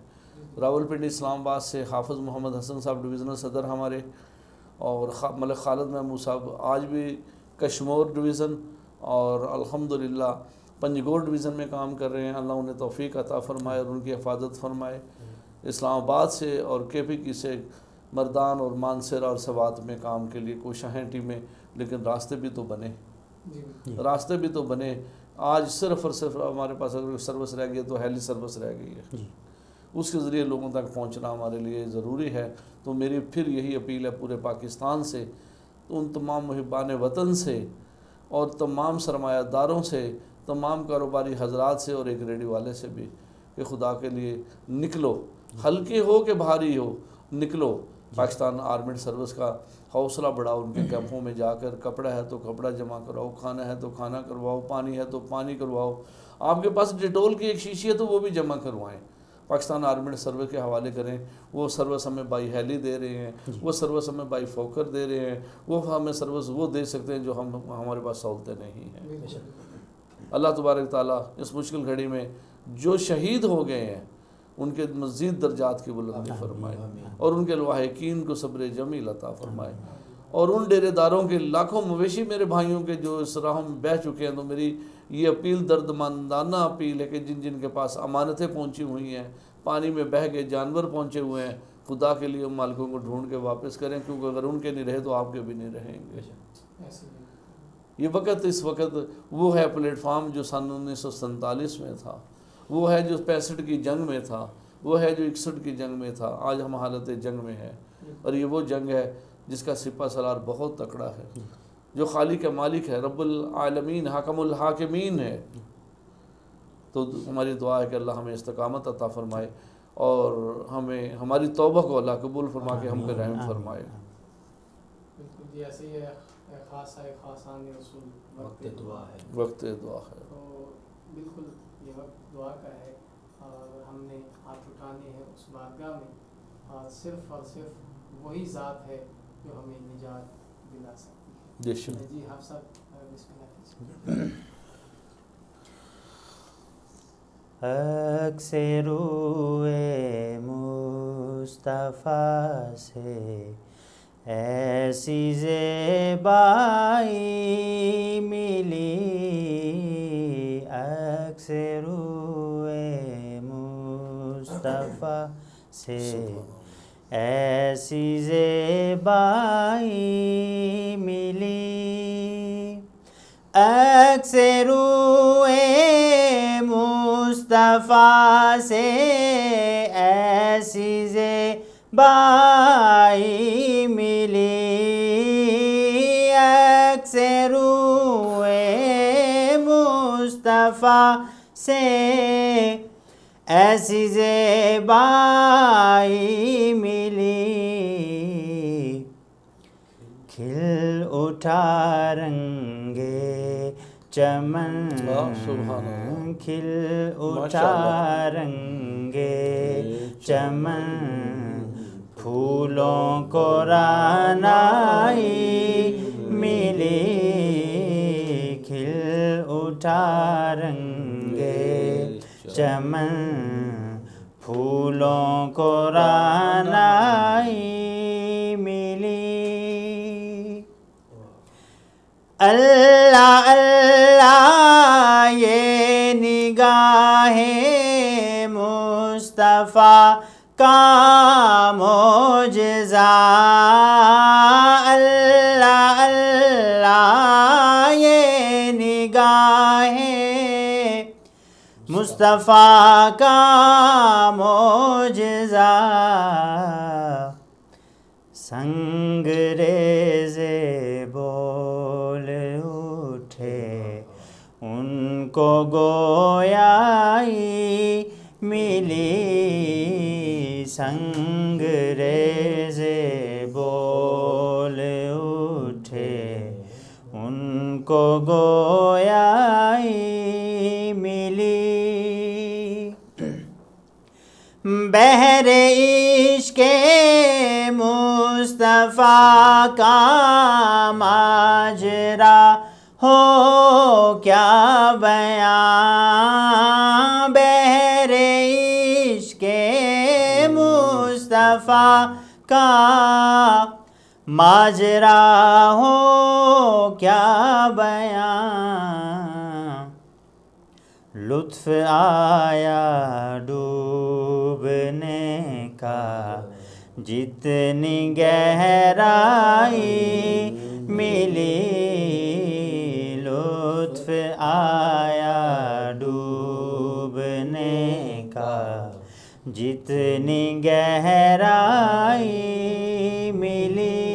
راولپنڈی اسلام آباد سے حافظ محمد حسن صاحب ڈویژنل صدر ہمارے، اور ملک خالد محمود صاحب آج بھی کشمور ڈویژن اور الحمدللہ پنجگور ڈویژن میں کام کر رہے ہیں۔ اللہ انہیں توفیق عطا فرمائے اور ان کی حفاظت فرمائے۔ اسلام آباد سے اور کے پی کی سے مردان اور مانسر اور سوات میں کام کے لیے کوشاں ہیں ٹیمیں، لیکن راستے بھی تو بنے، راستے بھی تو بنے۔ آج صرف اور صرف ہمارے پاس اگر سروس رہ گئی ہے تو ہیلی سروس رہ گئی ہے، اس کے ذریعے لوگوں تک پہنچنا ہمارے لیے ضروری ہے۔ تو میری پھر یہی اپیل ہے پورے پاکستان سے، ان تمام محبان وطن سے اور تمام سرمایہ داروں سے، تمام کاروباری حضرات سے اور ایک ریڈیو والے سے بھی کہ خدا کے لیے نکلو، ہلکے ہو کہ بھاری ہو، نکلو۔ پاکستان آرمیڈ سروس کا حوصلہ بڑھاؤ، ان کے کیمپوں میں جا کر کپڑا ہے تو کپڑا جمع کرواؤ، کھانا ہے تو کھانا کرواؤ، پانی ہے تو پانی کرواؤ، آپ کے پاس ڈیٹول کی ایک شیشی ہے تو وہ بھی جمع کروائیں، پاکستان آرمیڈ سروس کے حوالے کریں۔ وہ سروس ہمیں بائی ہیلی دے رہے ہیں، وہ سروس ہمیں بائی فوکر دے رہے ہیں، وہ ہمیں سروس وہ دے سکتے ہیں جو ہمارے پاس سہولتیں نہیں ہیں۔ اللہ تبارک تعالیٰ اس مشکل گھڑی میں جو شہید ہو گئے ہیں ان کے مزید درجات کی بلندی فرمائے، اور ان کے لواحقین کو صبر جمیل عطا فرمائے، اور ان ڈیرے داروں کے لاکھوں مویشی میرے بھائیوں کے جو اس راہ میں بہہ چکے ہیں، تو میری یہ اپیل دردمندانہ اپیل ہے کہ جن جن کے پاس امانتیں پہنچی ہوئی ہیں، پانی میں بہہ گئے جانور پہنچے ہوئے ہیں، خدا کے لیے مالکوں کو ڈھونڈ کے واپس کریں، کیونکہ اگر ان کے نہیں رہے تو آپ کے بھی نہیں رہیں گے۔ یہ وقت اس وقت وہ ہے پلیٹ فارم جو سن 1947 میں تھا، وہ ہے جو 65 کی جنگ میں تھا، وہ ہے جو 61 کی جنگ میں تھا۔ آج ہم حالت جنگ میں ہیں، اور یہ وہ جنگ ہے جس کا سپہ سالار بہت تکڑا ہے، جو خالق مالک ہے، رب العالمین، حاکم الحاکمین ہے۔ تو ہماری دعا ہے کہ اللہ ہمیں استقامت عطا فرمائے اور ہمیں ہماری توبہ کو اللہ قبول فرما کے ہم پہ رحم فرمائے۔ بالکل جی ایسے ہی خاص ہے خاصان رسول وقت دعا ہے، وقت دعا ہے۔ تو بالکل یہ وقت دعا کا ہے اور ہم نے ہاتھ اٹھانے ہیں اس بارگاہ میں، اور صرف وہی ذات ہے جو ہمیں نجات دلا سکتی ہے۔ جی آپ سب بسم اللہ کیجیے۔ اکثر روئے مصطفیٰ سے ایسی زیبائی ملی، اکثر روئے مصطفیٰ سے ایسی زیبائی ملی، اکثر روئے مصطفیٰ سے ایسی زیبائی ملی، اکثر روئے مصطفیٰ سے ایسی زیبائی ملی، کھل اٹھا رنگے چمن، کھل اٹھا رنگے چمن، پھولوں کو رعنائی ملی، کھل اٹھا رنگے چمن، پھولوں کو رعنائی ملی۔ اللہ اللہ یہ نگاہ مصطفیٰ کا معجزہ، اللہ اللہ یہ نگاہ مصطفیٰ کا معجزہ، سنگریزے بول اٹھے ان کو گویائی ملی، سنگریزے بول اٹھے ان کو گویائی ملی، بحر عشق مصطفیٰ کا ماجرا ہو کیا بیان، بحر عشق مصطفیٰ کا ماجرا ہو کیا بیان، لطف آیا ڈوبنے کا جتنی گہرائی ملی، لطف آیا ڈوبنے کا جتنی گہرائی ملی،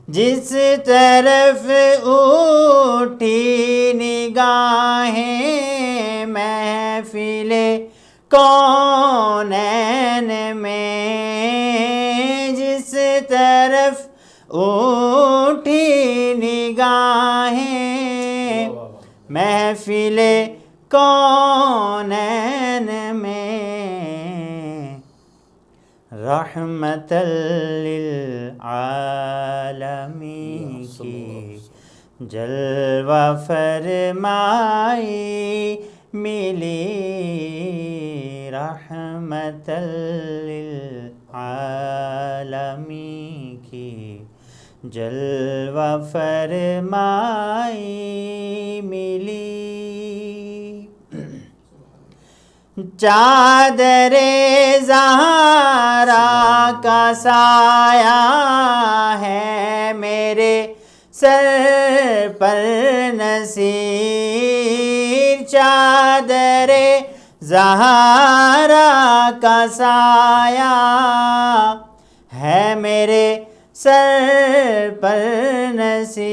جس طرف اٹھی نگاہیں محفل کونین میں، جس طرف اٹھی نگاہیں محفل کونین میں، رحمت للعالمین کی جلوہ فرمائی ملی، رحمت للعالمین کی جلوہ فرمائی ملی، چادر زہرا کا سایہ ہے میرے سر پر نصیر، چادر زہرا کا سایہ ہے میرے سر پر نصیر،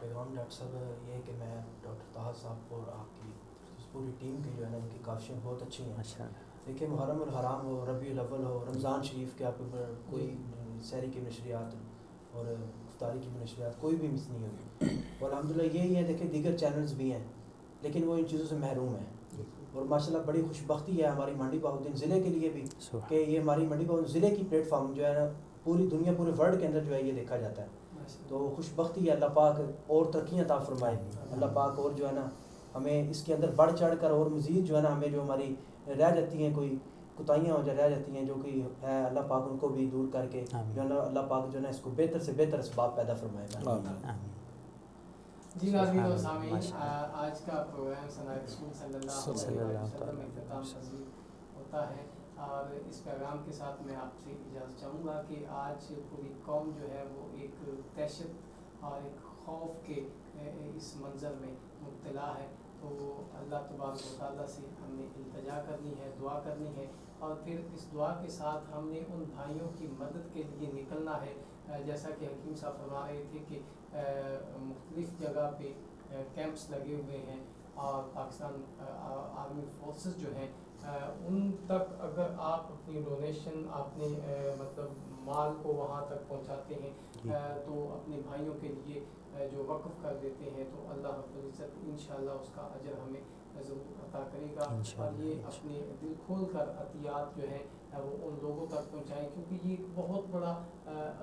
پیغام ڈاکٹر صاحب یہ ہے کہ میں ڈاکٹر طاہر صاحب اور آپ کی پوری ٹیم کی جو ہے نا ان کی کاوشیں بہت اچھی ہیں. ماشاء اللہ. دیکھیں محرم الحرام ہو، ربیع الاول ہو، رمضان شریف کے آپ کے کوئی سحری کی نشریات اور افطاری کی نشریات کوئی بھی مس نہیں ہوگی. اور الحمدللہ یہی ہے، دیکھیں دیگر چینلز بھی ہیں لیکن وہ ان چیزوں سے محروم ہیں. اور ماشاءاللہ بڑی خوش بختی ہے ہماری منڈی بہاؤالدین ضلع کے لیے بھی کہ یہ ہماری منڈی بہاؤالدین ضلع کی پلیٹ فارم جو ہے نا پوری دنیا پورے ورلڈ کے اندر جو ہے یہ دیکھا جاتا ہے. تو خوش بختی ہے. اللہ پاک اور ترقیاں عطا فرمائے. اللہ پاک اور جو ہے نا ہمیں اس کے اندر بڑھ چڑھ کر اور مزید جو ہے نا ہمیں جو ہماری رہ جاتی ہیں کوئی کوتاہیاں ہو رہ جاتی ہیں جو کہ ہے، اللہ پاک ان کو بھی دور کر کے جو ہے نا اللہ پاک جو ہے نا اس کو بہتر سے بہتر اسباب پیدا فرمائے گا. جی ناظرین و سامعین، آج کا پروگرام ثنائے رسول صلی اللہ علیہ وسلم میں اختتام پذیر ہوتا ہے، اور اس پیغام کے ساتھ میں آپ سے اجازت چاہوں گا کہ آج پوری قوم جو ہے وہ ایک دہشت اور ایک خوف کے اس منظر میں مبتلا ہے. تو اللہ تبارک و تعالیٰ سے ہم نے التجا کرنی ہے، دعا کرنی ہے، اور پھر اس دعا کے ساتھ ہم نے ان بھائیوں کی مدد کے لیے نکلنا ہے. جیسا کہ حکیم صاحب فرما رہے تھے کہ مختلف جگہ پہ کیمپس لگے ہوئے ہیں، اور پاکستان آرمی فورسز جو ہیں ان تک اگر آپ اپنی ڈونیشن اپنے مطلب مال کو وہاں تک پہنچاتے ہیں تو اپنے بھائیوں کے لیے جو وقف کر دیتے ہیں تو اللہ رب العزت انشاءاللہ اس کا اجر ہمیں ضرور عطا کرے گا. اور یہ اپنے دل کھول کر عطیات جو ہیں وہ ان لوگوں تک پہنچائیں، کیونکہ یہ ایک بہت بڑا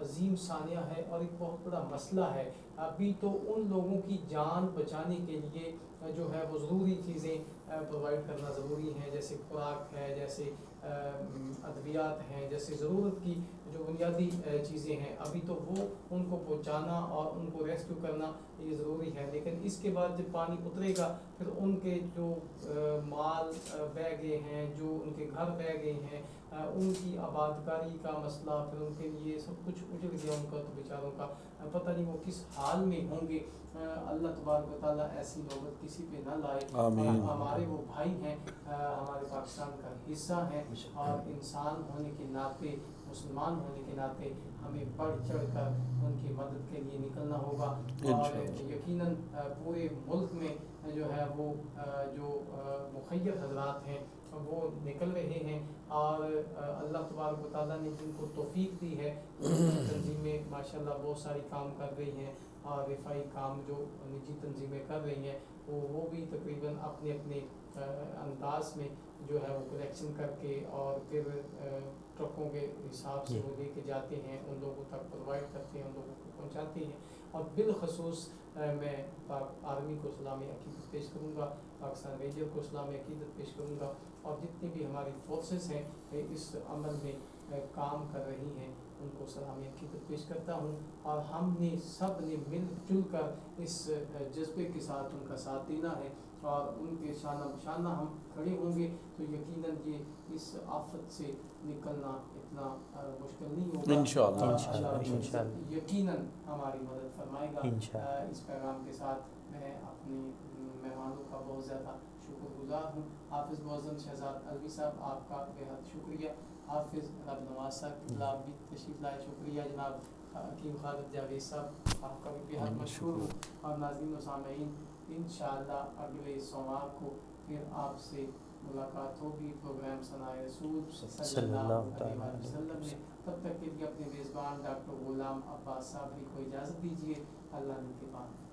عظیم سانحہ ہے اور ایک بہت بڑا مسئلہ ہے. ابھی تو ان لوگوں کی جان بچانے کے لیے جو ہے وہ ضروری چیزیں پرووائڈ کرنا ضروری ہیں، جیسے خوراک ہے، جیسے ادویات ہیں، جیسے ضرورت کی جو بنیادی چیزیں ہیں، ابھی تو وہ ان کو پہنچانا اور ان کو ریسکیو کرنا یہ ضروری ہے. لیکن اس کے بعد جب پانی اترے گا پھر ان کے جو مال بہہ گئے ہیں، جو ان کے گھر بہہ گئے ہیں، ان کی آبادکاری کا مسئلہ، پھر ان کے لیے سب کچھ اجڑ گیا ان کا، تو بیچاروں کا پتہ نہیں وہ کس حال میں ہوں گے. اللہ تبارک و تعالیٰ ایسی نوبت کسی پہ نہ لائے. آمین. ہمارے وہ بھائی ہیں، ہمارے پاکستان کا حصہ ہیں، اور انسان ہونے کے ناطے، مسلمان ہونے کے ناطے ہمیں بڑھ چڑھ کر ان کی مدد کے لیے نکلنا ہوگا. اور یقیناً پورے ملک میں جو ہے وہ جو مخیر حضرات ہیں وہ نکل رہے ہیں، اور اللہ تبارک و تعالیٰ نے جن کو توفیق دی ہے تنظیمیں ماشاءاللہ بہت ساری کام کر رہی ہیں، اور رفائی کام جو نجی تنظیمیں کر رہی ہیں وہ بھی تقریباً اپنے اپنے انداز میں جو ہے وہ کلیکشن کر کے اور پھر ٹرکوں کے حساب سے وہ لے کے جاتے ہیں، ان لوگوں تک پرووائڈ کرتے ہیں، ان لوگوں کو پہنچاتے ہیں. اور بالخصوص میں پاک آرمی کو سلام عقیدت پیش کروں گا، پاکستان ریجر کو سلام عقیدت پیش کروں گا، اور جتنی بھی ہماری فورسز ہیں اس عمل میں کام کر رہی ہیں ان کو سلام عقیدت پیش کرتا ہوں. اور ہم نے سب نے مل جل کر اس جذبے کے ساتھ ان کا ساتھ دینا ہے، اور ان کے شانہ بشانہ ہم کھڑے ہوں گے تو یقیناً یہ اس آفت سے نکلنا اتنا مشکل نہیں ہوگا. انشاءاللہ یقیناً ہماری مدد فرمائے گا. اس پیغام کے ساتھ میں اپنے مہمانوں کا بہت زیادہ شکر گزار ہوں. حافظ معظم شہزاد علوی صاحب آپ کا بہت شکریہ. حافظ رب نواز صاحب آپ بھی تشریف لائے، شکریہ. جناب حکیم خالد جاوید صاحب آپ کا بھی بہت مشہور ہوں. اور ناظرین و سامعین انشاءاللہ اگلے سوموار کو پھر آپ سے ملاقات ہوگی پروگرام ثنائے رسول صلی اللہ علیہ وسلم میں. تب تک کے لیے اپنے میزبان ڈاکٹر غلام عباس صاحب کو اجازت دیجیے. اللہ نے کے بعد